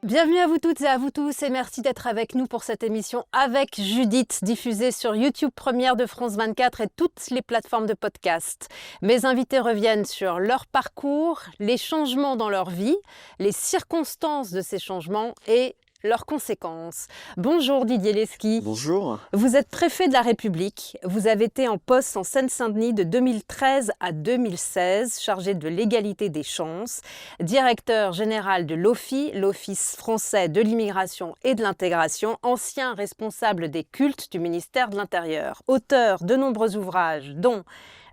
Bienvenue à vous toutes et à vous tous et merci d'être avec nous pour cette émission avec Judith, diffusée sur YouTube Première de France 24 et toutes les plateformes de podcast. Mes invités reviennent sur leur parcours, les changements dans leur vie, les circonstances de ces changements et leurs conséquences. Bonjour Didier Lesky. Bonjour. Vous êtes préfet de la République. Vous avez été en poste en Seine-Saint-Denis de 2013 à 2016, chargé de l'égalité des chances, directeur général de l'OFII, l'Office français de l'immigration et de l'intégration, ancien responsable des cultes du ministère de l'Intérieur, auteur de nombreux ouvrages dont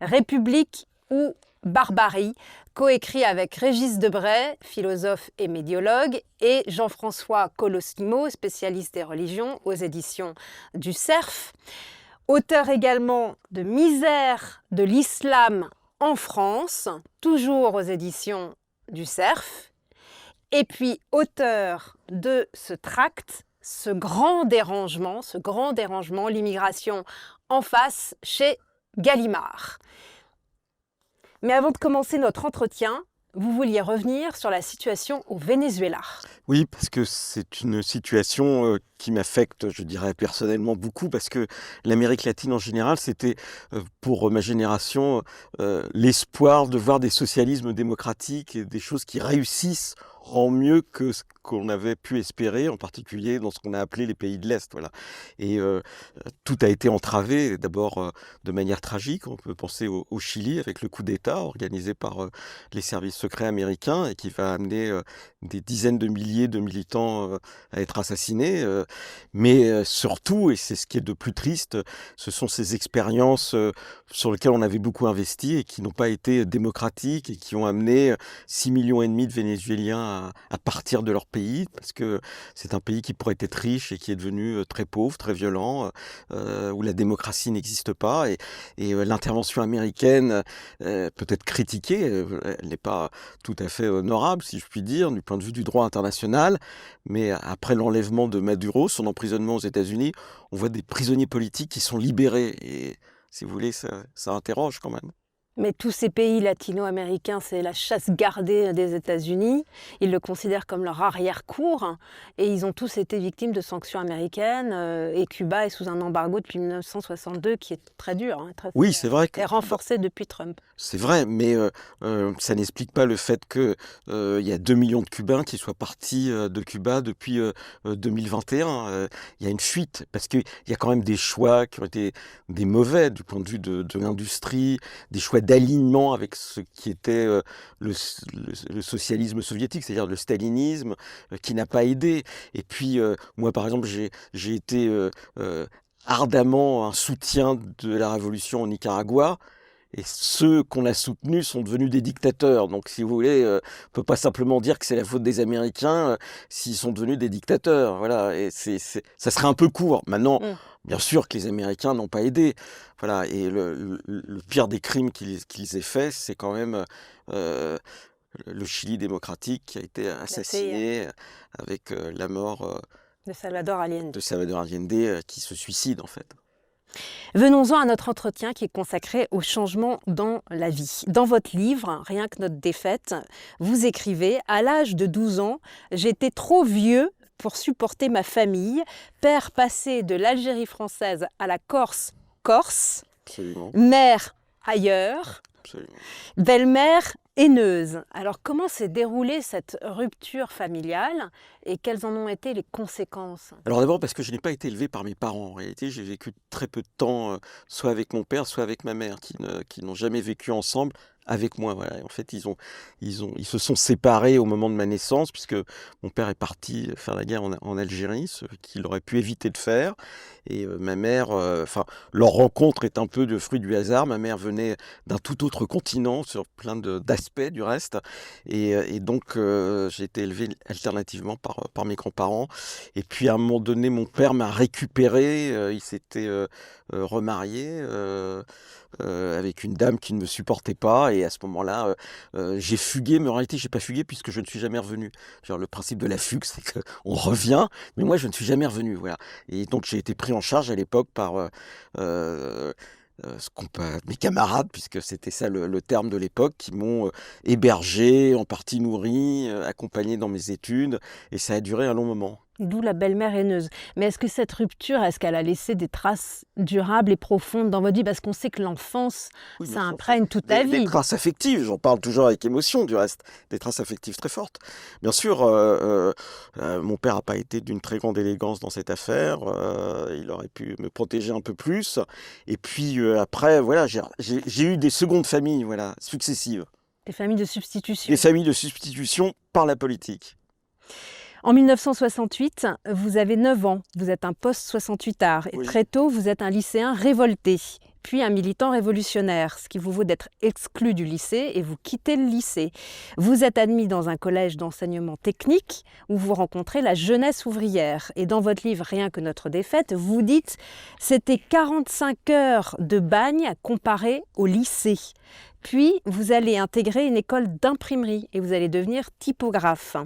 République ou Barbarie, coécrit avec Régis Debray, philosophe et médiologue, et Jean-François Colosimo, spécialiste des religions, aux éditions du Cerf. Auteur également de Misère de l'islam en France, toujours aux éditions du Cerf. Et puis auteur de ce tract, ce grand dérangement, l'immigration en face, chez Gallimard. Mais avant de commencer notre entretien, vous vouliez revenir sur la situation au Venezuela. Oui, parce que c'est une situation qui m'affecte, je dirais personnellement beaucoup, parce que l'Amérique latine en général, c'était pour ma génération l'espoir de voir des socialismes démocratiques et des choses qui réussissent en mieux que ce qu'on avait pu espérer, en particulier dans ce qu'on a appelé les pays de l'Est. Voilà. Et tout a été entravé, d'abord de manière tragique. On peut penser au Chili avec le coup d'État organisé par les services secrets américains et qui va amener des dizaines de milliers de militants à être assassinés. Mais surtout, et c'est ce qui est de plus triste, ce sont ces expériences sur lesquelles on avait beaucoup investi et qui n'ont pas été démocratiques et qui ont amené 6,5 millions de Vénézuéliens à partir de leur pays, parce que c'est un pays qui pourrait être riche et qui est devenu très pauvre, très violent, où la démocratie n'existe pas. Et l'intervention américaine peut être critiquée, elle n'est pas tout à fait honorable, si je puis dire, du point de vue du droit international, mais après l'enlèvement de Maduro, son emprisonnement aux États-Unis, on voit des prisonniers politiques qui sont libérés, et si vous voulez, ça interroge quand même. Mais tous ces pays latino-américains, c'est la chasse gardée des États-Unis. Ils le considèrent comme leur arrière-cour et ils ont tous été victimes de sanctions américaines. Et Cuba est sous un embargo depuis 1962 qui est très dur, très Oui, c'est vrai que et renforcé depuis Trump. c'est vrai, mais ça n'explique pas le fait qu'il y a 2 millions de Cubains qui soient partis de Cuba depuis 2021. Il y a une fuite, parce qu'il y a quand même des choix qui ont été des mauvais du point de vue de l'industrie, des choix d'alignement avec ce qui était le socialisme soviétique, c'est-à-dire le stalinisme, qui n'a pas aidé. Et puis, moi, par exemple, j'ai été ardemment un soutien de la révolution au Nicaragua. Et ceux qu'on a soutenus sont devenus des dictateurs. Donc, si vous voulez, on ne peut pas simplement dire que c'est la faute des Américains s'ils sont devenus des dictateurs. Voilà. Et ça serait un peu court. Maintenant, bien sûr que les Américains n'ont pas aidé. Voilà. Et le pire des crimes qu'ils aient faits, c'est quand même le Chili démocratique qui a été assassiné avec la mort de Salvador Allende qui se suicide, en fait. Venons-en à notre entretien qui est consacré au changement dans la vie. Dans votre livre, Rien que notre défaite, vous écrivez « À l'âge de 12 ans, j'étais trop vieux pour supporter ma famille, père passé de l'Algérie française à la Corse, Absolument. mère ailleurs, Absolument. belle-mère haineuse ». Alors comment s'est déroulée cette rupture familiale et quelles en ont été les conséquences ? Alors d'abord parce que je n'ai pas été élevé par mes parents. En réalité, j'ai vécu très peu de temps, soit avec mon père, soit avec ma mère, qui n'ont jamais vécu ensemble avec moi. Voilà. Et en fait, ils se sont séparés au moment de ma naissance, puisque mon père est parti faire la guerre en Algérie, ce qu'il aurait pu éviter de faire. Et ma mère, leur rencontre est un peu le fruit du hasard. Ma mère venait d'un tout autre continent, sur plein d'aspects du reste. Et donc, j'ai été élevé alternativement par mes grands-parents. Et puis, à un moment donné, mon père m'a récupéré. Il s'était remarié avec une dame qui ne me supportait pas. Et à ce moment-là, j'ai fugué. Mais en réalité, je n'ai pas fugué puisque je ne suis jamais revenu. Genre, le principe de la fugue, c'est qu'on revient. Mais moi, je ne suis jamais revenu. Voilà. Et donc, j'ai été pris en charge à l'époque par mes camarades, puisque c'était ça le terme de l'époque, qui m'ont hébergé, en partie nourri, accompagné dans mes études, et ça a duré un long moment. D'où la belle-mère haineuse. Mais est-ce que cette rupture, est-ce qu'elle a laissé des traces durables et profondes dans votre vie? Parce qu'on sait que l'enfance, Oui, bien ça sûr, imprègne toute la des vie. traces affectives, j'en parle toujours avec émotion du reste, des traces affectives très fortes. Bien sûr, mon père n'a pas été d'une très grande élégance dans cette affaire, il aurait pu me protéger un peu plus. Et puis après, voilà, j'ai eu des secondes familles, voilà, successives. Des familles de Des substitution. familles de substitution par la politique. En 1968, vous avez 9 ans, vous êtes un post-68ard et Oui. très tôt, vous êtes un lycéen révolté, puis un militant révolutionnaire, ce qui vous vaut d'être exclu du lycée et vous quittez le lycée. Vous êtes admis dans un collège d'enseignement technique où vous rencontrez la jeunesse ouvrière. Et dans votre livre Rien que notre défaite, vous dites « c'était 45 heures de bagne comparé au lycée ». Puis, vous allez intégrer une école d'imprimerie et vous allez devenir typographe.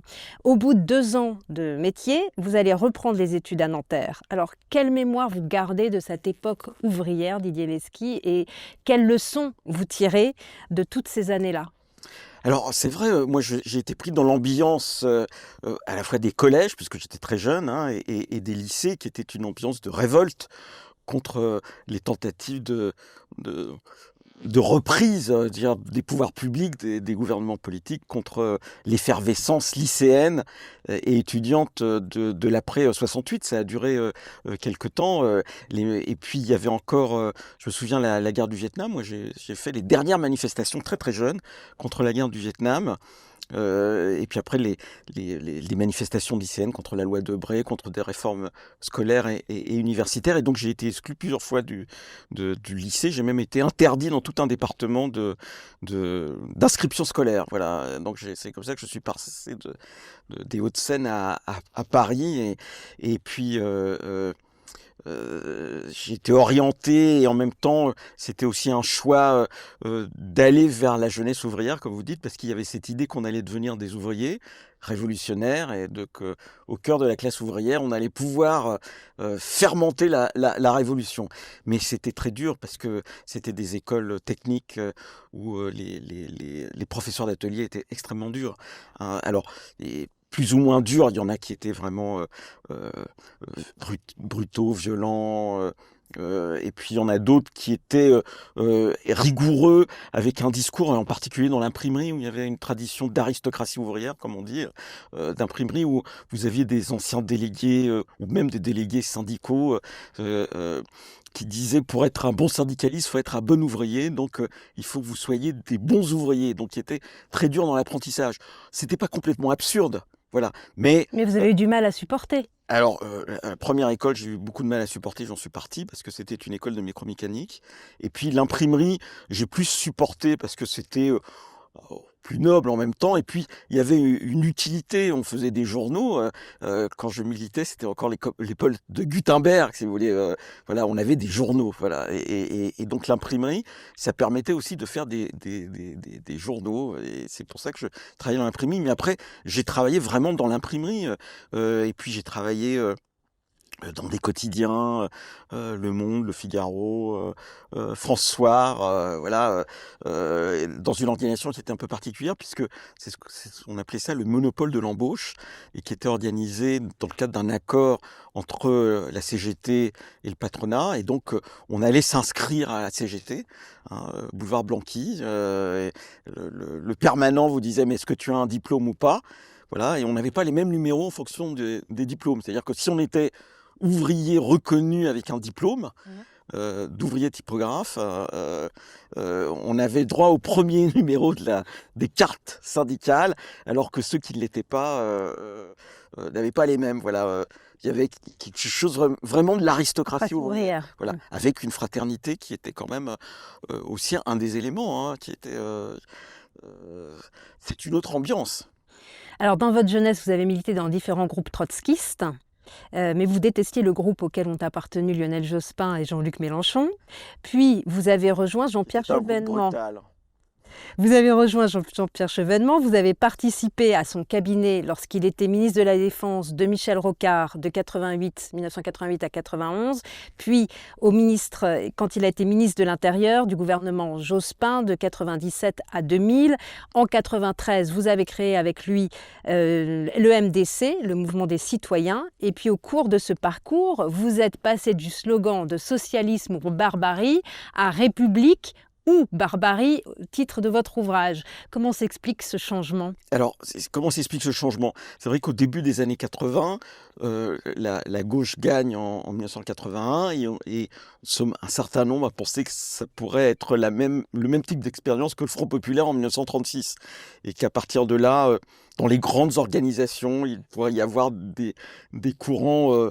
Au bout de 2 ans de métier, vous allez reprendre les études à Nanterre. Alors, quelle mémoire vous gardez de cette époque ouvrière, Didier Lesky, et quelles leçons vous tirez de toutes ces années-là? Alors c'est vrai, moi j'ai été pris dans l'ambiance, à la fois des collèges, puisque j'étais très jeune, hein, et des lycées, qui était une ambiance de révolte contre les tentatives de de reprise, dire, des pouvoirs publics, des gouvernements politiques contre l'effervescence lycéenne et étudiante de l'après 68. Ça a duré quelque temps. Et puis il y avait encore, je me souviens, la guerre du Vietnam. Moi j'ai fait les dernières manifestations très très jeunes contre la guerre du Vietnam. Et puis après les manifestations lycéennes contre la loi Debré, contre des réformes scolaires et universitaires. Et donc j'ai été exclu plusieurs fois du lycée. J'ai même été interdit dans tout un département d'inscription scolaire. Voilà. Donc c'est comme ça que je suis passé des Hauts-de-Seine à Paris. Et puis j'ai été orienté, et en même temps, c'était aussi un choix d'aller vers la jeunesse ouvrière, comme vous dites, parce qu'il y avait cette idée qu'on allait devenir des ouvriers révolutionnaires, et au cœur de la classe ouvrière, on allait pouvoir faire monter la révolution. Mais c'était très dur, parce que c'était des écoles techniques où les professeurs d'atelier étaient extrêmement durs, hein. Alors, plus ou moins durs, il y en a qui étaient vraiment euh, brutaux, violents, et puis il y en a d'autres qui étaient rigoureux, avec un discours, en particulier dans l'imprimerie, où il y avait une tradition d'aristocratie ouvrière, comme on dit, d'imprimerie, où vous aviez des anciens délégués, ou même des délégués syndicaux, qui disaient, pour être un bon syndicaliste, il faut être un bon ouvrier, donc il faut que vous soyez des bons ouvriers, donc qui étaient très durs dans l'apprentissage. C'était pas complètement absurde, voilà. Mais Mais vous avez eu du mal à supporter. alors, la première école, j'ai eu beaucoup de mal à supporter, j'en suis parti, parce que c'était une école de mécanique. Et puis l'imprimerie, j'ai plus supporté, parce que c'était plus noble en même temps. Et puis, il y avait une utilité, on faisait des journaux. Quand je militais, c'était encore l'école de Gutenberg, si vous voulez. Voilà, on avait des journaux, voilà. Et donc l'imprimerie, ça permettait aussi de faire des journaux. Et c'est pour ça que je travaillais dans l'imprimerie. Mais après, j'ai travaillé vraiment dans l'imprimerie. Et puis j'ai travaillé dans des quotidiens, Le Monde, Le Figaro, France Soir, voilà, dans une organisation qui était un peu particulière, puisque on appelait ça le monopole de l'embauche, et qui était organisé dans le cadre d'un accord entre la CGT et le patronat. Et donc on allait s'inscrire à la CGT, hein, boulevard Blanqui, et le permanent vous disait: mais est-ce que tu as un diplôme ou pas? Voilà, et on n'avait pas les mêmes numéros en fonction des diplômes. C'est-à-dire que si on était ouvrier reconnu avec un diplôme d'ouvrier typographe, on avait droit au premier numéro des cartes syndicales, alors que ceux qui ne l'étaient pas n'avaient pas les mêmes. Voilà, il y avait quelque chose vraiment de l'aristocratie ouvrière. Voilà, avec une fraternité qui était quand même aussi un des éléments, hein, qui était. C'est une autre ambiance. Alors, dans votre jeunesse, vous avez milité dans différents groupes trotskistes. Mais vous détestiez le groupe auquel ont appartenu Lionel Jospin et Jean-Luc Mélenchon. Puis, vous avez rejoint Jean-Pierre C'était un groupe Chevènement. brutal. Vous avez rejoint Jean-Pierre Chevènement, vous avez participé à son cabinet lorsqu'il était ministre de la Défense de Michel Rocard de 1988 à 91, puis quand il a été ministre de l'Intérieur du gouvernement Jospin de 97 à 2000. En 93, vous avez créé avec lui le MDC, le Mouvement des Citoyens, et puis au cours de ce parcours, vous êtes passé du slogan de socialisme ou barbarie à République ou barbarie, titre de votre ouvrage. Comment s'explique ce changement? Alors, comment s'explique ce changement? C'est vrai qu'au début des années 80, la gauche gagne en 1981 et un certain nombre a pensé que ça pourrait être le même type d'expérience que le Front populaire en 1936. Et qu'à partir de là, dans les grandes organisations, il pourrait y avoir des courants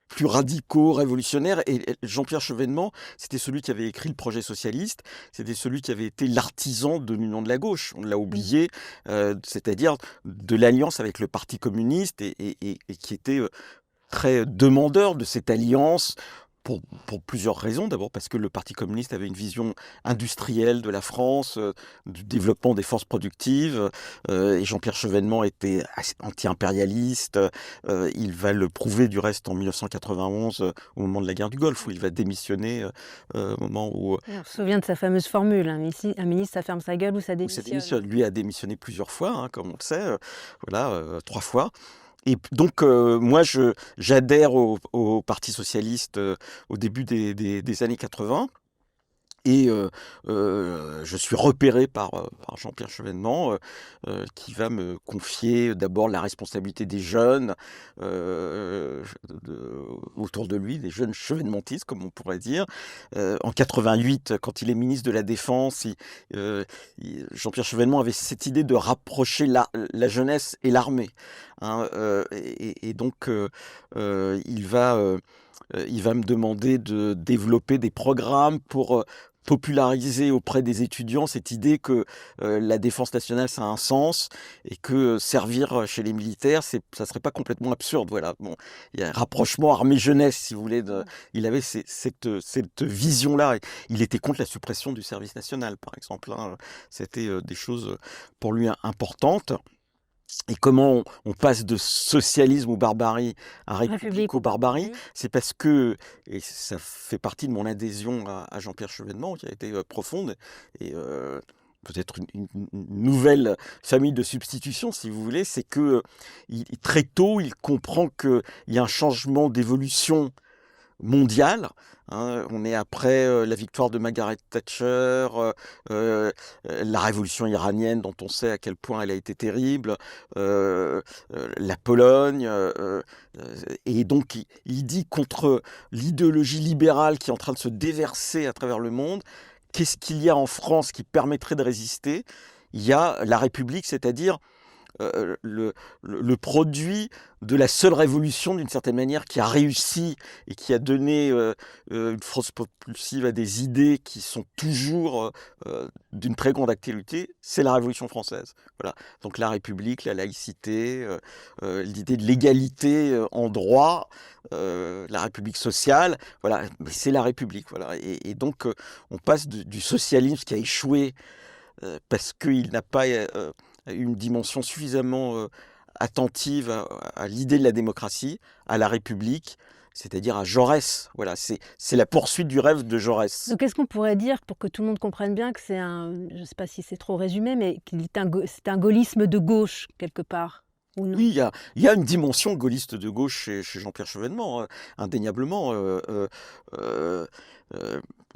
plus radicaux, révolutionnaires. Et Jean-Pierre Chevènement, c'était celui qui avait écrit le projet socialiste, c'était celui qui avait été l'artisan de l'union de la gauche. On l'a oublié, c'est-à-dire de l'alliance avec le Parti communiste et qui était très demandeur de cette alliance. Pour plusieurs raisons. D'abord parce que le Parti communiste avait une vision industrielle de la France, du développement des forces productives, et Jean-Pierre Chevènement était anti-impérialiste. Il va le prouver du reste en 1991, au moment de la guerre du Golfe, où il va démissionner, au moment où... On se souvient de sa fameuse formule, un ministre, ça ferme sa gueule ou ça où ça démissionne. démissionne. Lui a démissionné plusieurs fois, hein, comme on le sait, voilà, 3 fois. Et donc, moi, j'adhère au Parti socialiste au début des années 80. Et je suis repéré par Jean-Pierre Chevènement, qui va me confier d'abord la responsabilité des jeunes autour de lui, des jeunes chevènementistes, comme on pourrait dire. En 88, quand il est ministre de la Défense, Jean-Pierre Chevènement avait cette idée de rapprocher la jeunesse et l'armée. Hein, et donc, il va me demander de développer des programmes pour populariser auprès des étudiants cette idée que la défense nationale, ça a un sens et que servir chez les militaires, ça serait pas complètement absurde. Voilà. Bon, il y a un rapprochement armée-jeunesse, si vous voulez. Il avait cette vision-là. Il était contre la suppression du service national, par exemple. Hein. C'était des choses pour lui importantes. Et comment on passe de socialisme ou barbarie à république ou barbarie, c'est parce que, et ça fait partie de mon adhésion à Jean-Pierre Chevènement, qui a été profonde, et peut-être une nouvelle famille de substitution, si vous voulez, c'est que très tôt, il comprend qu'il y a un changement d'évolution mondiale. Hein, on est après la victoire de Margaret Thatcher, la révolution iranienne dont on sait à quel point elle a été terrible, la Pologne, et donc il dit contre l'idéologie libérale qui est en train de se déverser à travers le monde, qu'est-ce qu'il y a en France qui permettrait de résister? Il y a la République, c'est-à-dire le produit de la seule révolution, d'une certaine manière, qui a réussi et qui a donné une force propulsive à des idées qui sont toujours d'une très grande actualité, c'est la Révolution française. Voilà. Donc la République, la laïcité, l'idée de l'égalité en droit, la République sociale, voilà, mais c'est la République. Voilà. Et donc on passe du socialisme qui a échoué parce qu'il n'a pas une dimension suffisamment attentive à l'idée de la démocratie, à la République, c'est-à-dire à Jaurès. Voilà, c'est la poursuite du rêve de Jaurès. Donc, qu'est-ce qu'on pourrait dire pour que tout le monde comprenne bien que c'est je ne sais pas si c'est trop résumé, mais c'est un gaullisme de gauche, quelque part? Oui, il y a une dimension gaulliste de gauche chez Jean-Pierre Chevènement, indéniablement. On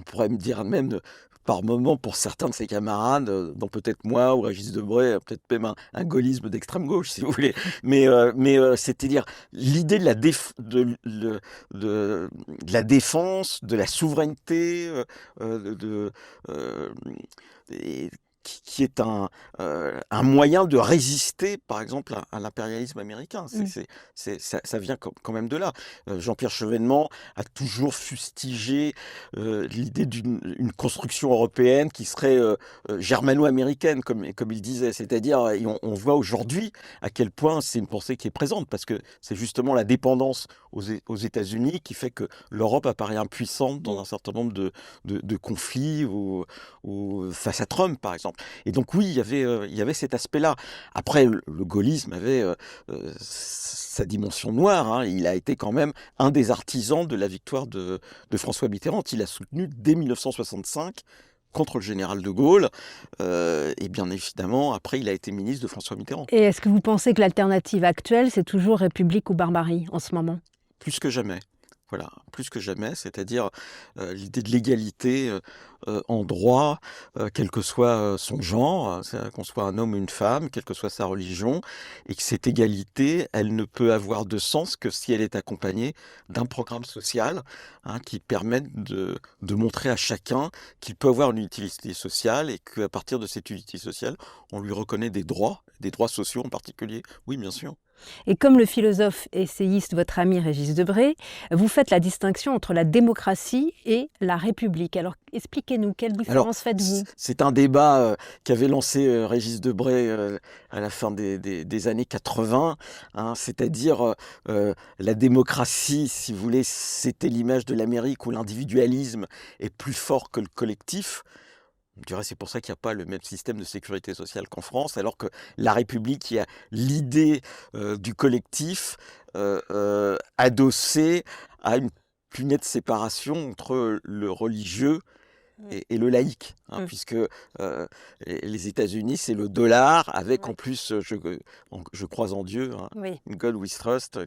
pourrait me dire même par moment pour certains de ses camarades, dont peut-être moi ou Régis Debray, peut-être même un gaullisme d'extrême gauche, si vous voulez. Mais c'est-à-dire l'idée de la défense, de la souveraineté, et qui est un moyen de résister, par exemple, à l'impérialisme américain. Ça vient quand même de là. Jean-Pierre Chevènement a toujours fustigé l'idée d'une construction européenne qui serait germano-américaine, comme il disait. C'est-à-dire, on voit aujourd'hui à quel point c'est une pensée qui est présente, parce que c'est justement la dépendance aux États-Unis qui fait que l'Europe apparaît impuissante dans un certain nombre de conflits, ou face à Trump, par exemple. exemple. Et donc oui, il y avait cet aspect-là. Après, le gaullisme avait sa dimension noire, hein. Il a été quand même un des artisans de la victoire de François Mitterrand. Il a soutenu dès 1965 contre le général de Gaulle. Et bien évidemment, après, il a été ministre de François Mitterrand. Et est-ce que vous pensez que l'alternative actuelle, c'est toujours République ou barbarie en ce moment? Plus que jamais. Voilà, plus que jamais, c'est-à-dire l'idée de l'égalité en droit, quel que soit son genre, qu'on soit un homme ou une femme, quelle que soit sa religion, et que cette égalité, elle ne peut avoir de sens que si elle est accompagnée d'un programme social, hein, qui permette de montrer à chacun qu'il peut avoir une utilité sociale et qu'à partir de cette utilité sociale, on lui reconnaît des droits sociaux en particulier. Oui, bien sûr. Et comme le philosophe essayiste votre ami Régis Debray, vous faites la distinction entre la démocratie et la République. Alors expliquez-nous, quelle Alors, différence faites-vous? c'est un débat qu'avait lancé Régis Debray à la fin des années 80, hein, c'est-à-dire la démocratie, si vous voulez, c'était l'image de l'Amérique où l'individualisme est plus fort que le collectif. Je dirais, c'est pour ça qu'il n'y a pas le même système de sécurité sociale qu'en France, alors que la République, il y a l'idée du collectif adossée à une plus nette séparation entre le religieux et le laïque, hein, Mm. puisque les États-Unis, c'est le dollar, avec en Oui. plus, je crois en Dieu, hein, Oui, In God we trust,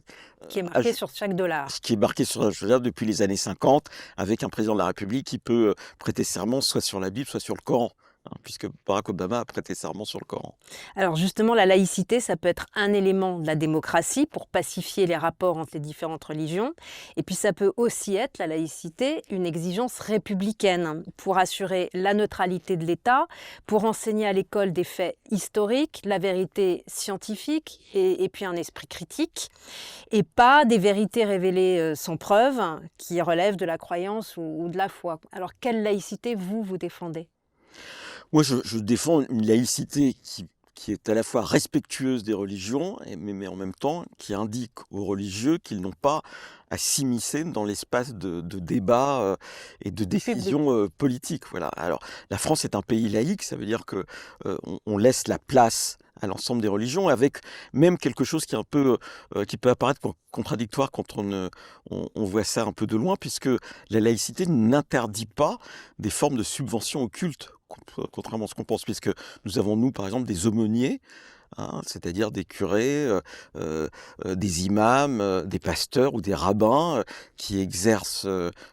qui est marqué sur chaque dollar. ce qui est marqué sur la chaussure depuis les années 50, avec un président de la République qui peut prêter serment soit sur la Bible, soit sur le Coran, hein, puisque Barack Obama a prêté serment sur le Coran. Alors justement, la laïcité, ça peut être un élément de la démocratie pour pacifier les rapports entre les différentes religions. Et puis ça peut aussi être, la laïcité, une exigence républicaine pour assurer la neutralité de l'État, pour enseigner à l'école des faits historiques, la vérité scientifique et puis un esprit critique, et pas des vérités révélées sans preuve qui relèvent de la croyance ou de la foi. Alors quelle laïcité vous défendez? Moi, je défends une laïcité qui est à la fois respectueuse des religions, mais en même temps qui indique aux religieux qu'ils n'ont pas à s'immiscer dans l'espace de débat et de décision politique. Voilà. Alors, la France est un pays laïque, ça veut dire que on laisse la place à l'ensemble des religions, avec même quelque chose qui est un peu, qui peut apparaître contradictoire quand on voit ça un peu de loin, puisque la laïcité n'interdit pas des formes de subvention au culte, contrairement à ce qu'on pense, puisque nous avons, nous, par exemple, des aumôniers, hein, c'est-à-dire des curés, des imams, des pasteurs ou des rabbins qui exercent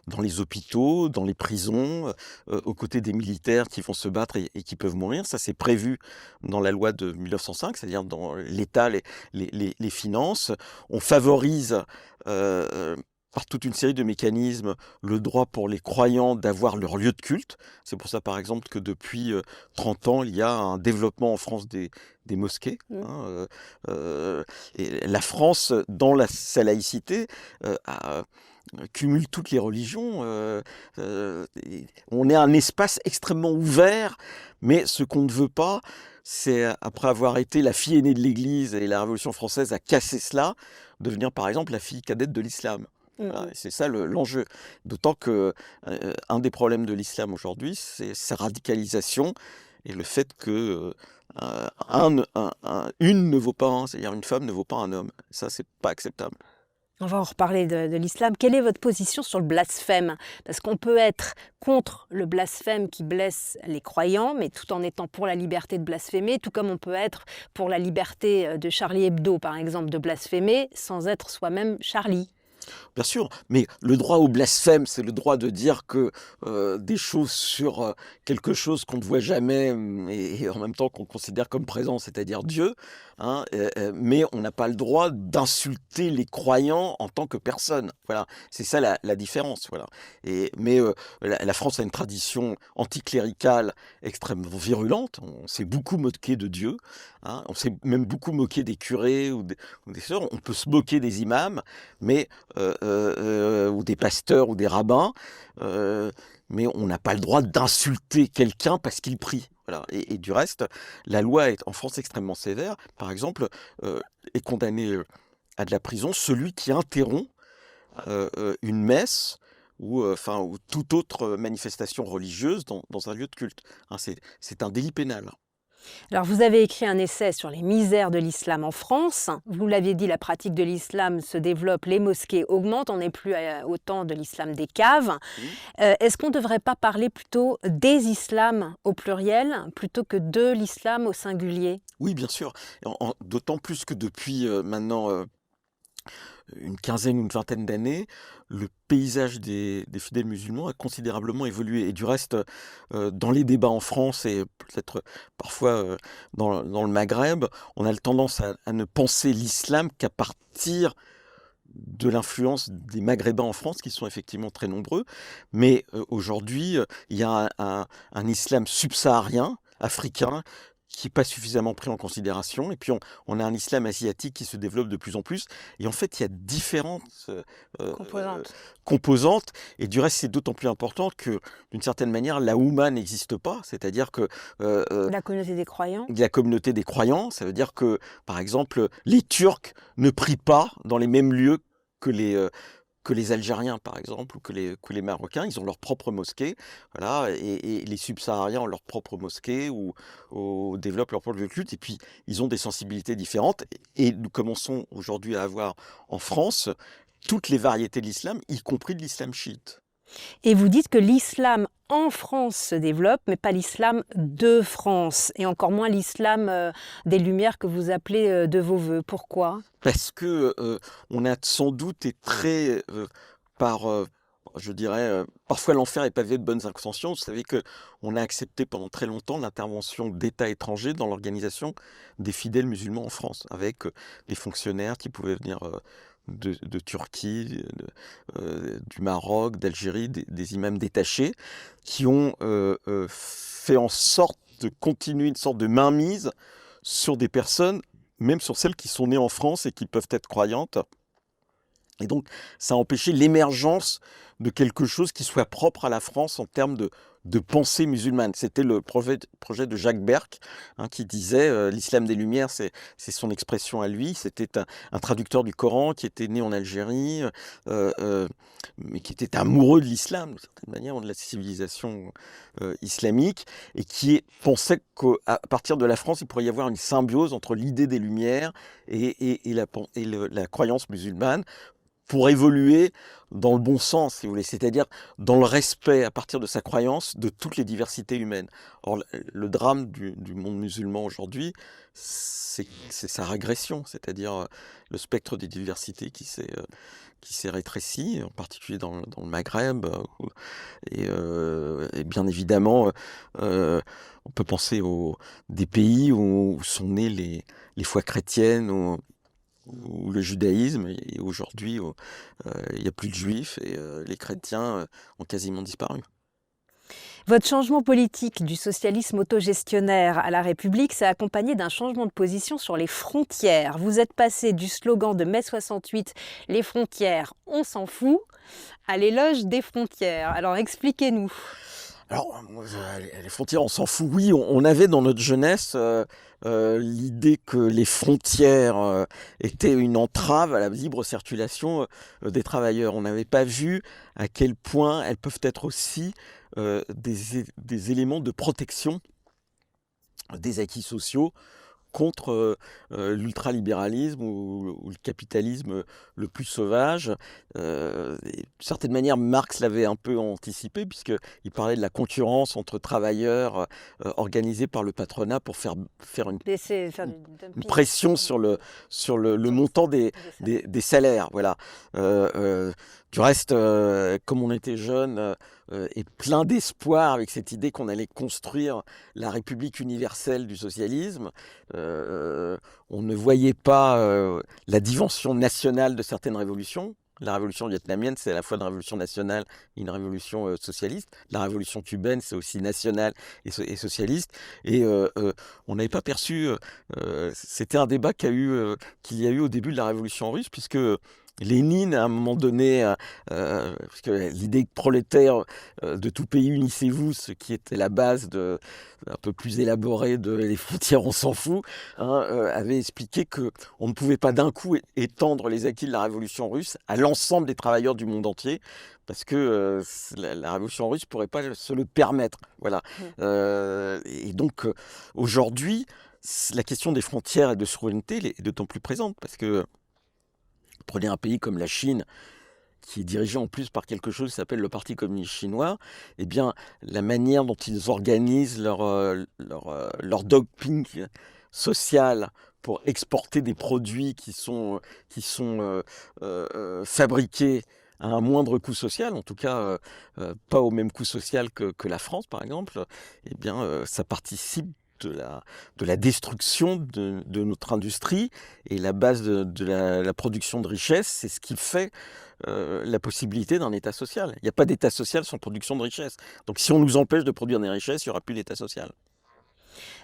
dans les hôpitaux, dans les prisons, aux côtés des militaires qui vont se battre et qui peuvent mourir. Ça, c'est prévu dans la loi de 1905, c'est-à-dire dans l'État, les finances. On favorise par toute une série de mécanismes, le droit pour les croyants d'avoir leur lieu de culte. C'est pour ça, par exemple, que depuis 30 ans, il y a un développement en France des mosquées, hein, et la France, dans sa laïcité, cumule toutes les religions. On est un espace extrêmement ouvert, mais ce qu'on ne veut pas, c'est, après avoir été la fille aînée de l'Église et la Révolution française a cassé cela, devenir, par exemple, la fille cadette de l'islam. Voilà, et c'est ça l'enjeu. D'autant que un des problèmes de l'islam aujourd'hui, c'est sa radicalisation et le fait que une ne vaut pas un, c'est-à-dire une femme ne vaut pas un homme. Ça, c'est pas acceptable. On va en reparler de l'islam. Quelle est votre position sur le blasphème? Parce qu'on peut être contre le blasphème qui blesse les croyants, mais tout en étant pour la liberté de blasphémer, tout comme on peut être pour la liberté de Charlie Hebdo, par exemple, de blasphémer sans être soi-même Charlie. Bien sûr, mais le droit au blasphème, c'est le droit de dire que des choses sur quelque chose qu'on ne voit jamais et en même temps qu'on considère comme présent, c'est-à-dire Dieu, hein, mais on n'a pas le droit d'insulter les croyants en tant que personne. Voilà, c'est ça la différence. Voilà. Mais la France a une tradition anticléricale extrêmement virulente. On s'est beaucoup moqué de Dieu, hein, on s'est même beaucoup moqué des curés ou des sœurs. On peut se moquer des imams, mais ou des pasteurs ou des rabbins, mais on n'a pas le droit d'insulter quelqu'un parce qu'il prie. Voilà. Et du reste, la loi est en France extrêmement sévère. Par exemple, est condamné à de la prison celui qui interrompt une messe ou toute autre manifestation religieuse dans un lieu de culte. Hein, c'est un délit pénal. Alors, vous avez écrit un essai sur les misères de l'islam en France. Vous l'aviez dit, la pratique de l'islam se développe, les mosquées augmentent, on n'est plus au temps de l'islam des caves. Mmh. Est-ce qu'on ne devrait pas parler plutôt des islams au pluriel plutôt que de l'islam au singulier? Oui, bien sûr. D'autant plus que depuis maintenant une quinzaine ou une vingtaine d'années, le paysage des fidèles musulmans a considérablement évolué. Et du reste, dans les débats en France et peut-être parfois dans le Maghreb, on a tendance à ne penser l'islam qu'à partir de l'influence des Maghrébins en France, qui sont effectivement très nombreux. Mais aujourd'hui, il y a un islam subsaharien, africain, qui n'est pas suffisamment pris en considération. Et puis on a un islam asiatique qui se développe de plus en plus. Et en fait, il y a différentes euh, Composante. composantes. Et du reste, c'est d'autant plus important que, d'une certaine manière, la Oumma n'existe pas. C'est-à-dire que La communauté des croyants. la communauté des croyants, ça veut dire que, par exemple, les Turcs ne prient pas dans les mêmes lieux que les Algériens, par exemple, ou que les Marocains. Ils ont leur propre mosquée, voilà, et les Subsahariens ont leur propre mosquée ou développent leur propre lieu de culte. Et puis, ils ont des sensibilités différentes. Et nous commençons aujourd'hui à avoir en France toutes les variétés de l'islam, y compris de l'islam chiite. Et vous dites que l'islam en France se développe, mais pas l'islam de France, et encore moins l'islam des Lumières que vous appelez de vos voeux. Pourquoi? Parce que on a sans doute été très, par, je dirais, parfois l'enfer est pavé de bonnes intentions. Vous savez que on a accepté pendant très longtemps l'intervention d'États étrangers dans l'organisation des fidèles musulmans en France, avec des fonctionnaires qui pouvaient venir de Turquie, du Maroc, d'Algérie, des imams détachés, qui ont fait en sorte de continuer une sorte de mainmise sur des personnes, même sur celles qui sont nées en France et qui peuvent être croyantes. Et donc, ça a empêché l'émergence de quelque chose qui soit propre à la France en termes de pensée musulmane. C'était le projet de Jacques Berck, hein, qui disait l'islam des Lumières, c'est son expression à lui. C'était un traducteur du Coran qui était né en Algérie, mais qui était amoureux de l'islam, d'une certaine manière, de la civilisation islamique, et pensait qu'à partir de la France, il pourrait y avoir une symbiose entre l'idée des Lumières et la croyance musulmane, pour évoluer dans le bon sens, si vous voulez, c'est-à-dire dans le respect, à partir de sa croyance, de toutes les diversités humaines. Or, le drame du monde musulman aujourd'hui, c'est sa régression, c'est-à-dire le spectre des diversités qui s'est rétréci, en particulier dans le Maghreb, et bien évidemment, on peut penser des pays où sont nées les foi chrétiennes, ou le judaïsme, et aujourd'hui, il n'y a plus de juifs, et les chrétiens ont quasiment disparu. Votre changement politique du socialisme autogestionnaire à la République s'est accompagné d'un changement de position sur les frontières. Vous êtes passé du slogan de mai 68, les frontières, on s'en fout, à l'éloge des frontières. Alors expliquez-nous. Alors, les frontières, on s'en fout. Oui, on avait dans notre jeunesse l'idée que les frontières étaient une entrave à la libre circulation des travailleurs. On n'avait pas vu à quel point elles peuvent être aussi des éléments de protection des acquis sociaux contre l'ultralibéralisme ou le capitalisme le plus sauvage. D'une certaine manière, Marx l'avait un peu anticipé, puisqu'il parlait de la concurrence entre travailleurs organisés par le patronat pour faire une Faire du une dumping. pression sur le montant des salaires. Voilà. Du reste, comme on était jeunes et plein d'espoir avec cette idée qu'on allait construire la République universelle du socialisme, on ne voyait pas la dimension nationale de certaines révolutions. La révolution vietnamienne, c'est à la fois une révolution nationale et une révolution socialiste. La révolution cubaine, c'est aussi nationale et socialiste. Et on n'avait pas perçu... c'était un débat qu'il y a eu au début de la révolution russe, puisque Lénine, à un moment donné, parce que l'idée prolétaire de tout pays, unissez-vous, ce qui était la base un peu plus élaborée de les frontières, on s'en fout, hein, avait expliqué qu'on ne pouvait pas d'un coup étendre les acquis de la révolution russe à l'ensemble des travailleurs du monde entier, parce que la révolution russe ne pourrait pas se le permettre. Voilà. Et donc, aujourd'hui, la question des frontières et de souveraineté est d'autant plus présente, parce que prenez un pays comme la Chine, qui est dirigé en plus par quelque chose qui s'appelle le Parti communiste chinois, eh bien, la manière dont ils organisent leur dumping social pour exporter des produits qui sont fabriqués à un moindre coût social, en tout cas pas au même coût social que la France, par exemple, eh bien, ça participe de la destruction de notre industrie, et la base de la production de richesse, c'est ce qui fait la possibilité d'un État social. Il n'y a pas d'État social sans production de richesse. Donc si on nous empêche de produire des richesses, il n'y aura plus d'État social.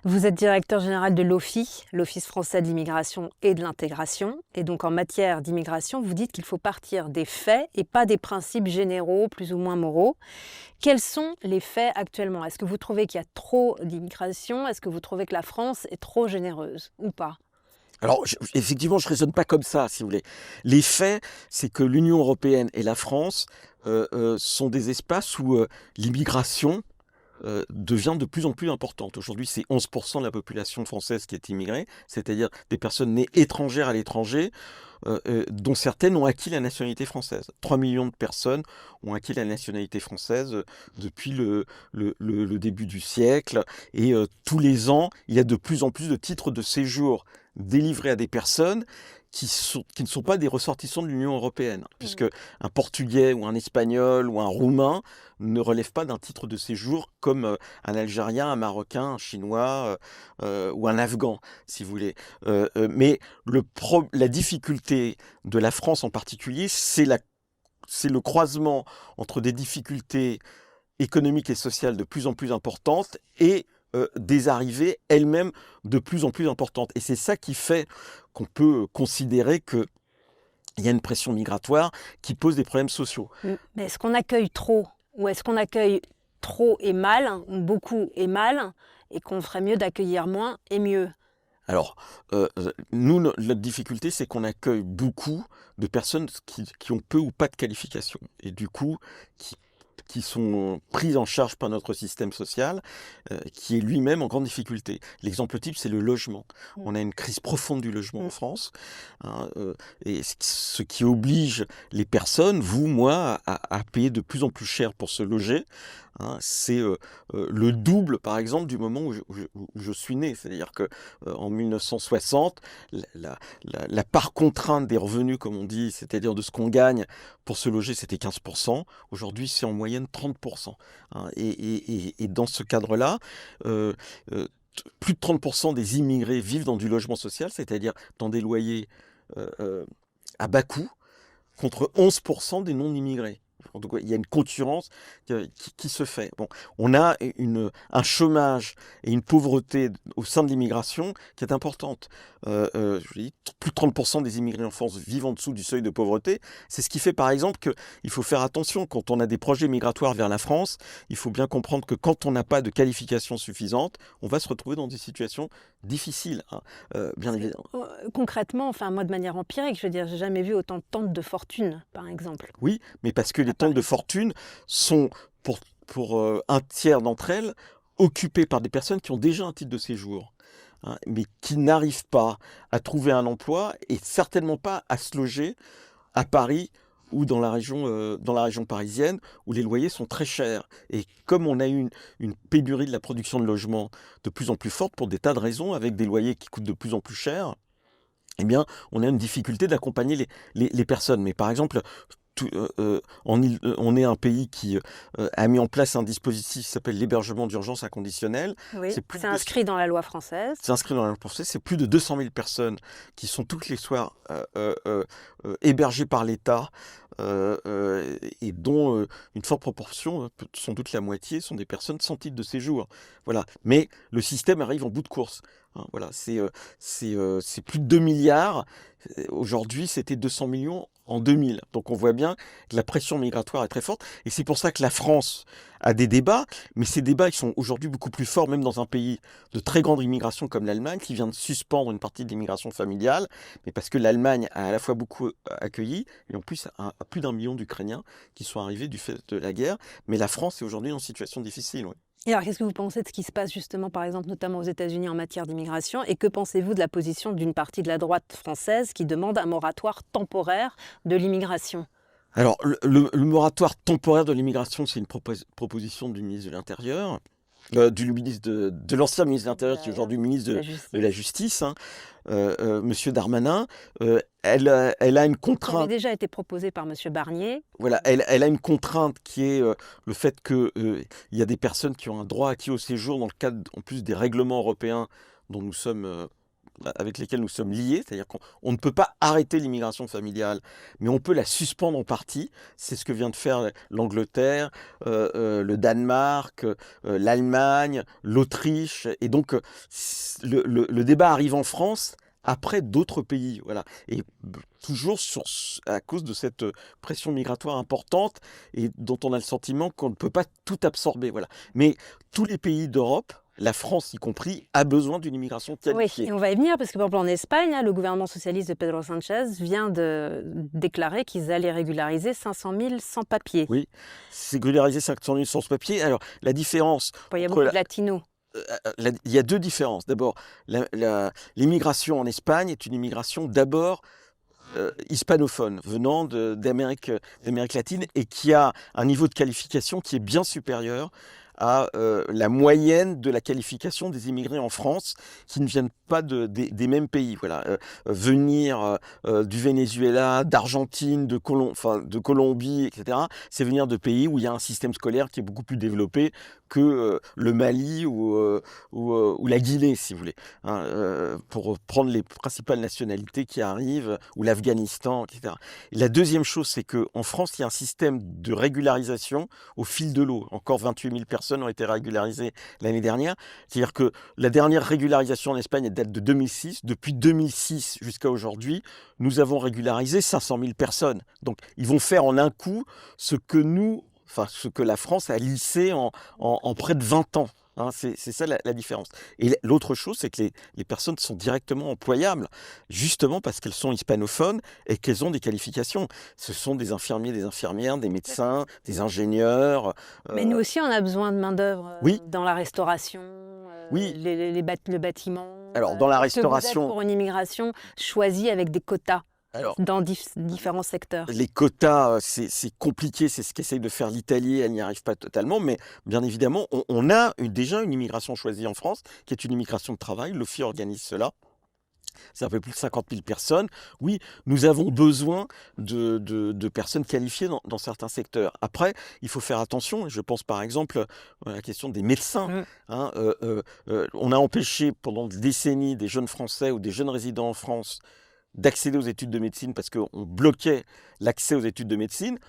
Vous êtes directeur général de l'OFII, l'Office français de l'immigration et de l'intégration. Et donc en matière d'immigration, vous dites qu'il faut partir des faits et pas des principes généraux, plus ou moins moraux. Quels sont les faits actuellement? Est-ce que vous trouvez qu'il y a trop d'immigration? Est-ce que vous trouvez que la France est trop généreuse ou pas? Alors, effectivement, je ne raisonne pas comme ça, si vous voulez. Les faits, c'est que l'Union européenne et la France sont des espaces où l'immigration devient de plus en plus importante. Aujourd'hui, c'est 11% de la population française qui est immigrée, c'est-à-dire des personnes nées étrangères à l'étranger, dont certaines ont acquis la nationalité française. 3 millions de personnes ont acquis la nationalité française depuis le début du siècle, et tous les ans, il y a de plus en plus de titres de séjour délivrés à des personnes qui ne sont pas des ressortissants de l'Union européenne, puisque un Portugais ou un Espagnol ou un Roumain ne relève pas d'un titre de séjour comme un Algérien, un Marocain, un Chinois ou un Afghan, si vous voulez. Mais la difficulté de la France en particulier, c'est le croisement entre des difficultés économiques et sociales de plus en plus importantes et des arrivées elles-mêmes de plus en plus importantes. Et c'est ça qui fait qu'on peut considérer qu'il y a une pression migratoire qui pose des problèmes sociaux. Mais est-ce qu'on accueille trop? Ou est-ce qu'on accueille trop et mal, ou beaucoup et mal, et qu'on ferait mieux d'accueillir moins et mieux? Alors, nous, notre difficulté, c'est qu'on accueille beaucoup de personnes qui ont peu ou pas de qualification, et du coup, qui sont prises en charge par notre système social, qui est lui-même en grande difficulté. L'exemple type, c'est le logement. On a une crise profonde du logement en France, hein, et ce qui oblige les personnes, vous, moi, à payer de plus en plus cher pour se loger. Hein, c'est le double, par exemple, du moment où je suis né. C'est-à-dire qu'en 1960, la part contrainte des revenus, comme on dit, c'est-à-dire de ce qu'on gagne pour se loger, c'était 15%. Aujourd'hui, c'est en moyenne 30%. Hein, et dans ce cadre-là, plus de 30% des immigrés vivent dans du logement social, c'est-à-dire dans des loyers à bas coût, contre 11% des non-immigrés. Donc, il y a une concurrence qui se fait. Bon, on a un chômage et une pauvreté au sein de l'immigration qui est importante. Je dis, plus de 30% des immigrés en France vivent en dessous du seuil de pauvreté. C'est ce qui fait par exemple qu'il faut faire attention quand on a des projets migratoires vers la France. Il faut bien comprendre que quand on n'a pas de qualification suffisante, on va se retrouver dans des situations difficiles. Hein. Bien évidemment. Concrètement, enfin moi de manière empirique, je veux dire, j'ai jamais vu autant de tentes de fortune, par exemple. Oui, mais parce que les tentes de fortune sont, pour un tiers d'entre elles, occupées par des personnes qui ont déjà un titre de séjour, hein, mais qui n'arrivent pas à trouver un emploi et certainement pas à se loger à Paris ou dans la région parisienne, où les loyers sont très chers. Et comme on a eu une pénurie de la production de logements de plus en plus forte pour des tas de raisons, avec des loyers qui coûtent de plus en plus cher, eh bien, on a une difficulté d'accompagner les personnes. Mais par exemple, on est un pays qui a mis en place un dispositif qui s'appelle l'hébergement d'urgence inconditionnel. Oui, c'est inscrit dans la loi française. C'est inscrit dans la loi française. C'est plus de 200 000 personnes qui sont toutes les soirs hébergées par l'État, et dont une forte proportion, sans doute la moitié, sont des personnes sans titre de séjour. Voilà. Mais le système arrive en bout de course. hein, voilà, c'est plus de 2 milliards. Aujourd'hui, c'était 200 millions en 2000. Donc on voit bien que la pression migratoire est très forte. Et c'est pour ça que la France a des débats, mais ces débats ils sont aujourd'hui beaucoup plus forts, même dans un pays de très grande immigration comme l'Allemagne, qui vient de suspendre une partie de l'immigration familiale, mais parce que l'Allemagne a à la fois beaucoup accueilli, et en plus plus d'1 million d'Ukrainiens qui sont arrivés du fait de la guerre. Mais la France est aujourd'hui en situation difficile. Oui. Et alors, qu'est-ce que vous pensez de ce qui se passe justement, par exemple, notamment aux États-Unis en matière d'immigration? Et que pensez-vous de la position d'une partie de la droite française qui demande un moratoire temporaire de l'immigration? Alors, le moratoire temporaire de l'immigration, c'est une proposition du ministre de l'Intérieur, du ministre de l'ancien ministre de l'Intérieur, qui est aujourd'hui ministre La de la Justice, hein, Monsieur Darmanin. Elle a une Ça avait contrainte. déjà été proposé par Monsieur Barnier. Voilà, elle a une contrainte qui est le fait que il y a des personnes qui ont un droit acquis au séjour dans le cadre, en plus des règlements européens dont nous sommes avec lesquels nous sommes liés, c'est-à-dire qu'on ne peut pas arrêter l'immigration familiale, mais on peut la suspendre en partie. C'est ce que vient de faire l'Angleterre, le Danemark, l'Allemagne, l'Autriche. Et donc, le débat arrive en France après d'autres pays. Voilà. Et toujours à cause de cette pression migratoire importante et dont on a le sentiment qu'on ne peut pas tout absorber. Voilà. Mais tous les pays d'Europe, la France y compris, a besoin d'une immigration Oui, qualifiée. et on va y venir parce que, par exemple, en Espagne, le gouvernement socialiste de Pedro Sánchez vient de déclarer qu'ils allaient régulariser 500 000 sans-papiers. Oui, c'est régulariser 500 000 sans-papiers. Alors, la différence Il y a entre beaucoup de latinos. il y a deux différences. D'abord, l'immigration en Espagne est une immigration d'abord hispanophone, venant d'Amérique latine, et qui a un niveau de qualification qui est bien supérieur à la moyenne de la qualification des immigrés en France, qui ne viennent pas des mêmes pays. Voilà. Venir du Venezuela, d'Argentine, de Colombie, etc., c'est venir de pays où il y a un système scolaire qui est beaucoup plus développé que le Mali ou la Guinée, si vous voulez, hein, pour prendre les principales nationalités qui arrivent, ou l'Afghanistan, etc. Et la deuxième chose, c'est qu'en France, il y a un système de régularisation au fil de l'eau. Encore 28 000 personnes ont été régularisées l'année dernière. C'est-à-dire que la dernière régularisation en Espagne, elle date de 2006. Depuis 2006 jusqu'à aujourd'hui, nous avons régularisé 500 000 personnes. Donc, ils vont faire en un coup ce que la France a lissé en près de 20 ans. Hein, c'est ça la différence. Et l'autre chose, c'est que les personnes sont directement employables, justement parce qu'elles sont hispanophones et qu'elles ont des qualifications. Ce sont des infirmiers, des infirmières, des médecins, des ingénieurs. Mais nous aussi, on a besoin de main-d'œuvre Oui, dans la restauration, oui. le bâtiment. Alors, dans la Est-ce que vous êtes restauration, pour une immigration choisie avec des quotas alors, dans différents secteurs? les quotas, c'est compliqué, c'est ce qu'essaye de faire l'Italie, elle n'y arrive pas totalement, mais bien évidemment, on a déjà une immigration choisie en France, qui est une immigration de travail. L'OFII organise cela. C'est un peu plus de 50 000 personnes. Oui, nous avons besoin de personnes qualifiées dans certains secteurs. Après, il faut faire attention. Je pense par exemple à la question des médecins. Mm. Hein, on a empêché pendant des décennies des jeunes Français ou des jeunes résidents en France d'accéder aux études de médecine parce qu'on bloquait l'accès aux études de médecine.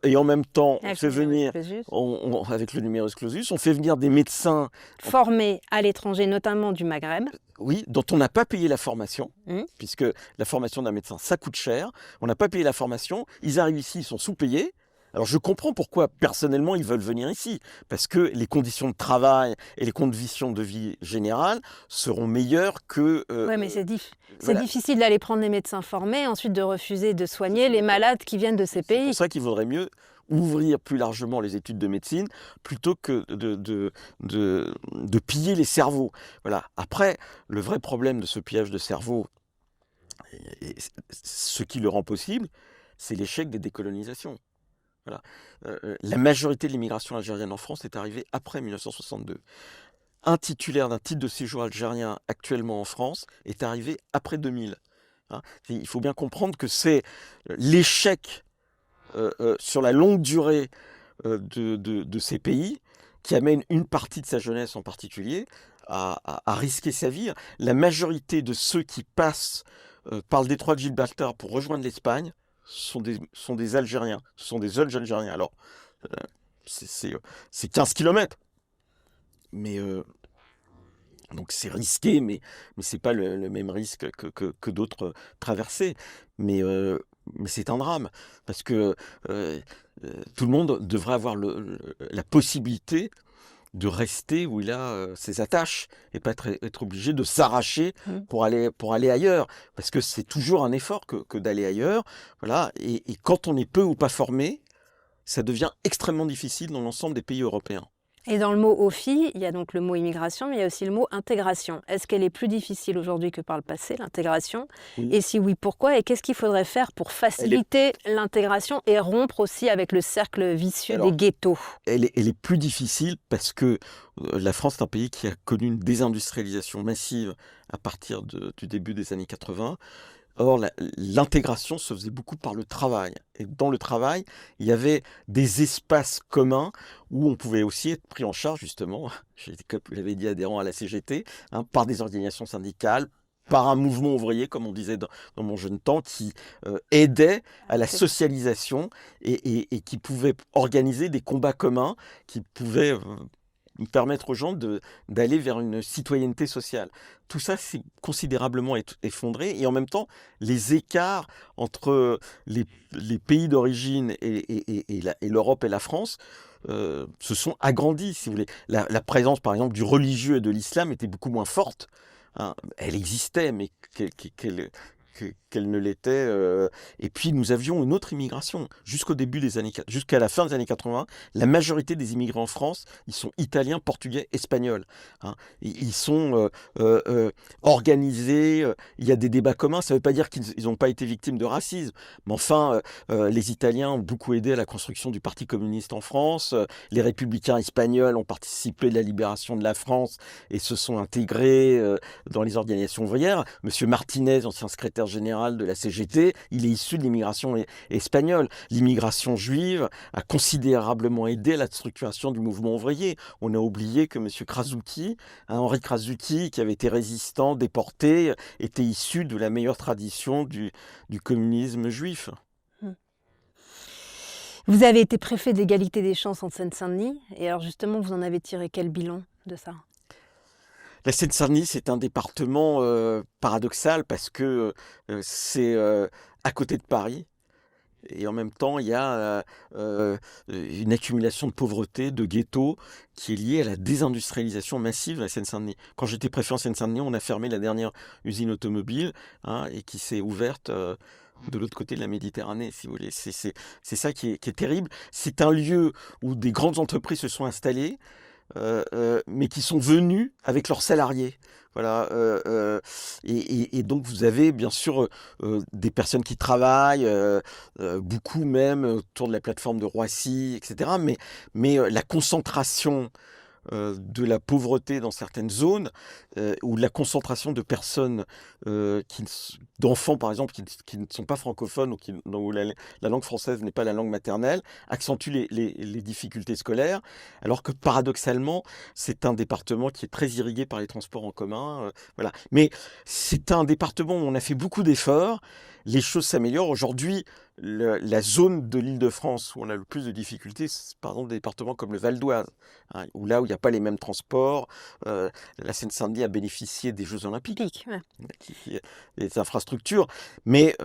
Et en même temps, on Avec fait le numerus venir, clausus. avec le numerus clausus, on fait venir des médecins, Formés à l'étranger, notamment du Maghreb. oui, dont on n'a pas payé la formation, Mm. puisque la formation d'un médecin, ça coûte cher. On n'a pas payé la formation, ils arrivent ici, ils sont sous-payés. Alors je comprends pourquoi personnellement ils veulent venir ici, parce que les conditions de travail et les conditions de vie générales seront meilleures que... Oui, mais c'est voilà. difficile d'aller prendre des médecins formés, ensuite de refuser de soigner les malades qui viennent de ces C'est pays. pour ça qu'il vaudrait mieux ouvrir plus largement les études de médecine plutôt que de piller les cerveaux. Voilà. Après, le vrai problème de ce pillage de cerveau, et ce qui le rend possible, c'est l'échec des décolonisations. Voilà. La majorité de l'immigration algérienne en France est arrivée après 1962. Un titulaire d'un titre de séjour algérien actuellement en France est arrivé après 2000. Hein. Il faut bien comprendre que c'est l'échec sur la longue durée de ces pays qui amène une partie de sa jeunesse en particulier à risquer sa vie. La majorité de ceux qui passent par le détroit de Gibraltar pour rejoindre l'Espagne sont des Algériens, ce sont des jeunes Algériens. Alors, c'est 15 kilomètres, mais Donc c'est risqué, mais c'est pas le même risque que d'autres traversées. Mais c'est un drame, parce que tout le monde devrait avoir la possibilité de rester où il a ses attaches et pas être obligé de s'arracher Mmh. pour aller ailleurs. Parce que c'est toujours un effort que d'aller ailleurs. Voilà. Et quand on est peu ou pas formé, ça devient extrêmement difficile dans l'ensemble des pays européens. Et dans le mot OFI, il y a donc le mot immigration, mais il y a aussi le mot intégration. Est-ce qu'elle est plus difficile aujourd'hui que par le passé, l'intégration? Oui. Et si oui, pourquoi? Et qu'est-ce qu'il faudrait faire pour Elle est, faciliter l'intégration et rompre aussi avec le cercle vicieux des alors, ghettos? elle est plus difficile parce que la France est un pays qui a connu une désindustrialisation massive à partir du début des années 80. Or, l'intégration se faisait beaucoup par le travail. Et dans le travail, il y avait des espaces communs où on pouvait aussi être pris en charge, justement, comme vous l'avez dit, adhérent à la CGT, hein, par des organisations syndicales, par un mouvement ouvrier, comme on disait dans mon jeune temps, qui aidait à la socialisation et qui pouvait organiser des combats communs, qui pouvaient permettre aux gens d'aller vers une citoyenneté sociale. Tout ça s'est considérablement effondré et en même temps, les écarts entre les pays d'origine et l'Europe et la France se sont agrandis, si vous voulez. La présence, par exemple, du religieux et de l'islam était beaucoup moins forte, hein. Elle existait, mais qu'elle ne l'était. Et puis nous avions une autre immigration. Jusqu'à la fin des années 80, la majorité des immigrés en France, ils sont italiens, portugais, espagnols, hein. Ils sont organisés. Il y a des débats communs. Ça ne veut pas dire qu'ils n'ont pas été victimes de racisme. Mais enfin, les Italiens ont beaucoup aidé à la construction du Parti communiste en France. Les républicains espagnols ont participé à la libération de la France et se sont intégrés dans les organisations ouvrières. Monsieur Martinez, ancien secrétaire général de la CGT, il est issu de l'immigration espagnole. L'immigration juive a considérablement aidé à la structuration du mouvement ouvrier. On a oublié que monsieur Krasucki, Henri Krasucki, qui avait été résistant, déporté, était issu de la meilleure tradition du communisme juif. Vous avez été préfet d'égalité des chances en Seine-Saint-Denis. Et alors justement, vous en avez tiré quel bilan de ça? La Seine-Saint-Denis, c'est un département paradoxal parce que c'est à côté de Paris. Et en même temps, il y a une accumulation de pauvreté, de ghettos, qui est liée à la désindustrialisation massive de la Seine-Saint-Denis. Quand j'étais préfet en Seine-Saint-Denis, on a fermé la dernière usine automobile, hein, et qui s'est ouverte de l'autre côté de la Méditerranée, si vous voulez. C'est ça qui est terrible. C'est un lieu où des grandes entreprises se sont installées, mais qui sont venus avec leurs salariés. Voilà, et donc vous avez bien sûr des personnes qui travaillent, beaucoup même autour de la plateforme de Roissy, etc. Mais la concentration de la pauvreté dans certaines zones, ou de la concentration de personnes, d'enfants par exemple, qui ne sont pas francophones ou où la langue française n'est pas la langue maternelle, accentue les difficultés scolaires, alors que paradoxalement, c'est un département qui est très irrigué par les transports en commun. Voilà. Mais c'est un département où on a fait beaucoup d'efforts, les choses s'améliorent. Aujourd'hui, la zone de l'Île-de-France où on a le plus de difficultés, c'est par exemple des départements comme le Val d'Oise, hein, où il n'y a pas les mêmes transports. La Seine-Saint-Denis a bénéficié des Jeux Olympiques, Ouais. des infrastructures, mais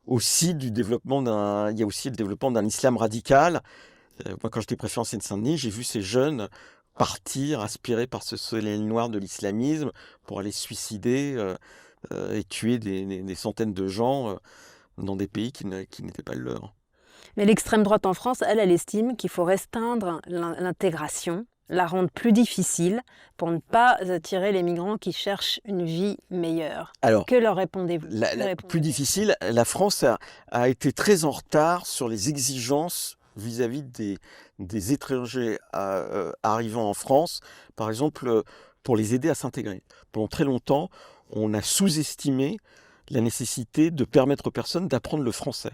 aussi il y a aussi le développement d'un islam radical. Moi, quand j'étais préfet en Seine-Saint-Denis, j'ai vu ces jeunes partir, aspirés par ce soleil noir de l'islamisme, pour aller se suicider et tuer des centaines de gens dans des pays qui n'étaient pas le leur. Mais l'extrême droite en France, elle estime qu'il faut restreindre l'intégration, la rendre plus difficile pour ne pas attirer les migrants qui cherchent une vie meilleure. Alors, Que leur répondez-vous? plus difficile, la France a été très en retard sur les exigences vis-à-vis des étrangers arrivant en France, par exemple pour les aider à s'intégrer. Pendant très longtemps, on a sous-estimé la nécessité de permettre aux personnes d'apprendre le français.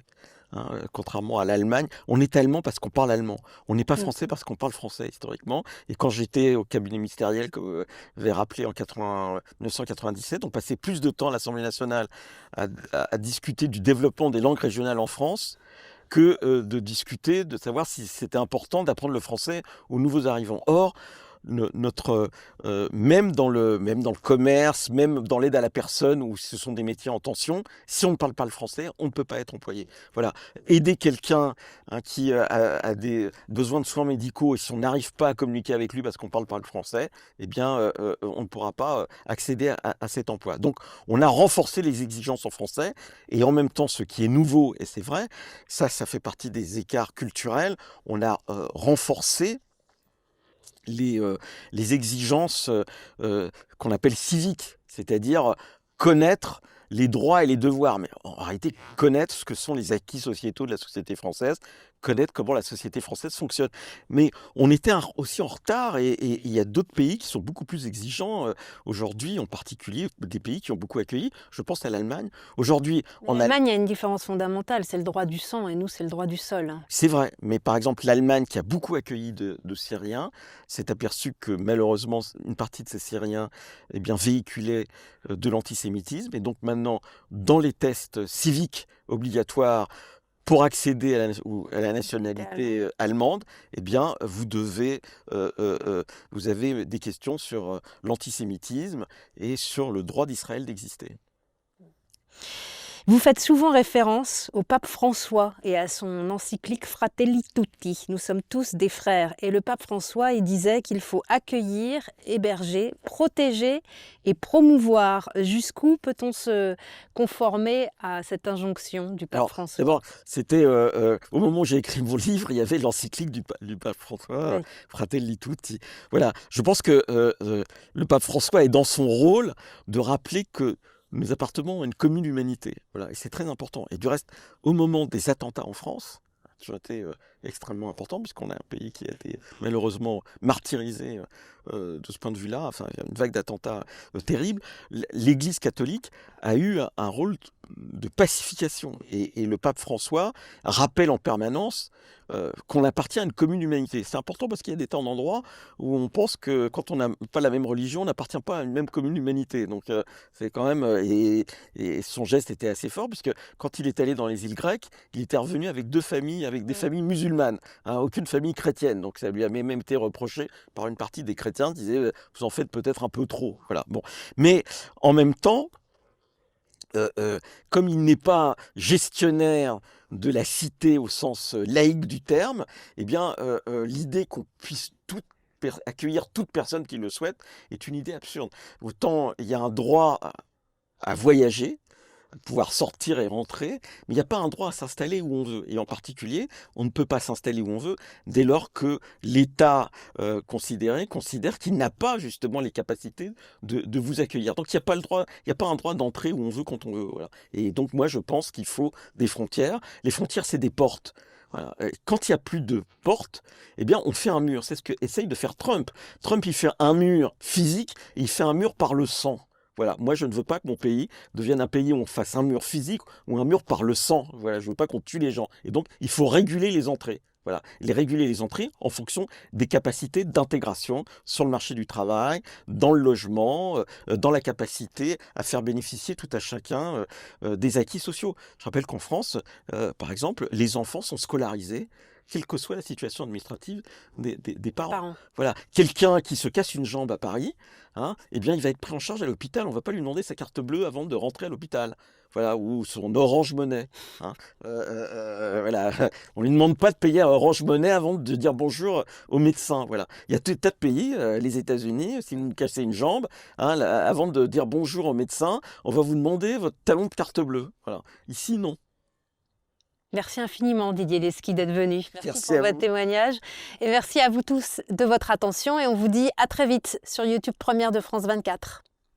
Hein, contrairement à l'Allemagne, on est allemand parce qu'on parle allemand. On n'est pas français parce qu'on parle français historiquement. Et quand j'étais au cabinet ministériel, que vous avez rappelé en 1997, on passait plus de temps à l'Assemblée nationale à discuter du développement des langues régionales en France que de discuter, de savoir si c'était important d'apprendre le français aux nouveaux arrivants. Or, même dans le commerce, même dans l'aide à la personne, où ce sont des métiers en tension, si on ne parle pas le français, on ne peut pas être employé. Voilà. Aider quelqu'un qui a des besoins de soins médicaux, et si on n'arrive pas à communiquer avec lui parce qu'on ne parle pas le français, eh bien, on ne pourra pas accéder à cet emploi. Donc, on a renforcé les exigences en français, et en même temps, ce qui est nouveau, et c'est vrai, ça fait partie des écarts culturels, on a renforcé les exigences qu'on appelle civiques, c'est-à-dire connaître les droits et les devoirs, mais en réalité connaître ce que sont les acquis sociétaux de la société française, connaître comment la société française fonctionne. Mais on était aussi en retard, et il y a d'autres pays qui sont beaucoup plus exigeants aujourd'hui, en particulier des pays qui ont beaucoup accueilli. Je pense à l'Allemagne. Aujourd'hui, En Allemagne, il y a une différence fondamentale, c'est le droit du sang et nous, c'est le droit du sol. c'est vrai, mais par exemple, l'Allemagne, qui a beaucoup accueilli de Syriens, s'est aperçue que malheureusement, une partie de ces Syriens véhiculaient de l'antisémitisme. Et donc maintenant, dans les tests civiques obligatoires pour accéder à la nationalité allemande, vous avez des questions sur l'antisémitisme et sur le droit d'Israël d'exister. Vous faites souvent référence au pape François et à son encyclique Fratelli Tutti. Nous sommes tous des frères. Et le pape François, il disait qu'il faut accueillir, héberger, protéger et promouvoir. Jusqu'où peut-on se conformer à cette injonction du pape François? D'abord, c'était au moment où j'ai écrit mon livre, il y avait l'encyclique du pape François, Oui. Fratelli Tutti. Voilà, je pense que le pape François est dans son rôle de rappeler que nous appartenons à une commune humanité. Voilà, et c'est très important. Et du reste, au moment des attentats en France, qui ont été extrêmement importants, puisqu'on a un pays qui a été malheureusement martyrisé de ce point de vue-là, enfin, il y a une vague d'attentats terribles, l'Église catholique a eu un rôle de pacification. Et le pape François rappelle en permanence qu'on appartient à une commune humanité. C'est important parce qu'il y a des temps d'endroits où on pense que quand on n'a pas la même religion, on n'appartient pas à une même commune humanité. Donc c'est quand même... et son geste était assez fort, puisque quand il est allé dans les îles grecques, il était revenu avec deux familles, avec des familles musulmanes, aucune famille chrétienne. Donc ça lui a même été reproché par une partie des chrétiens qui disaient vous en faites peut-être un peu trop. Voilà. Bon. Mais en même temps, comme il n'est pas gestionnaire de la cité au sens laïque du terme, l'idée qu'on puisse accueillir toute personne qui le souhaite est une idée absurde. Autant il y a un droit à voyager, à pouvoir sortir et rentrer, mais il n'y a pas un droit à s'installer où on veut. Et en particulier, on ne peut pas s'installer où on veut dès lors que l'État considère qu'il n'a pas justement les capacités de vous accueillir. Donc il n'y a pas le droit, il n'y a pas un droit d'entrer où on veut quand on veut. Voilà. Et donc moi je pense qu'il faut des frontières. Les frontières, c'est des portes. Voilà. Quand il n'y a plus de portes, on fait un mur. C'est ce que essaye de faire Trump. Trump, il fait un mur physique et il fait un mur par le sang. Voilà, moi je ne veux pas que mon pays devienne un pays où on fasse un mur physique ou un mur par le sang. Voilà, je ne veux pas qu'on tue les gens. Et donc il faut réguler les entrées. Voilà, réguler les entrées en fonction des capacités d'intégration sur le marché du travail, dans le logement, dans la capacité à faire bénéficier tout à chacun des acquis sociaux. Je rappelle qu'en France, par exemple, les enfants sont scolarisés, quelle que soit la situation administrative des parents. Voilà, quelqu'un qui se casse une jambe à Paris, il va être pris en charge à l'hôpital. On ne va pas lui demander sa carte bleue avant de rentrer à l'hôpital. Voilà, ou son Orange Money. Voilà. On ne lui demande pas de payer à Orange Money avant de dire bonjour au médecin. Voilà. Il y a tout un tas de pays, les États-Unis, si vous cassez une jambe, avant de dire bonjour au médecin, on va vous demander votre talon de carte bleue. Voilà. Ici, non. Merci infiniment Didier Leschi d'être venu. Merci pour votre témoignage. Et merci à vous tous de votre attention. Et on vous dit à très vite sur YouTube Première de France 24.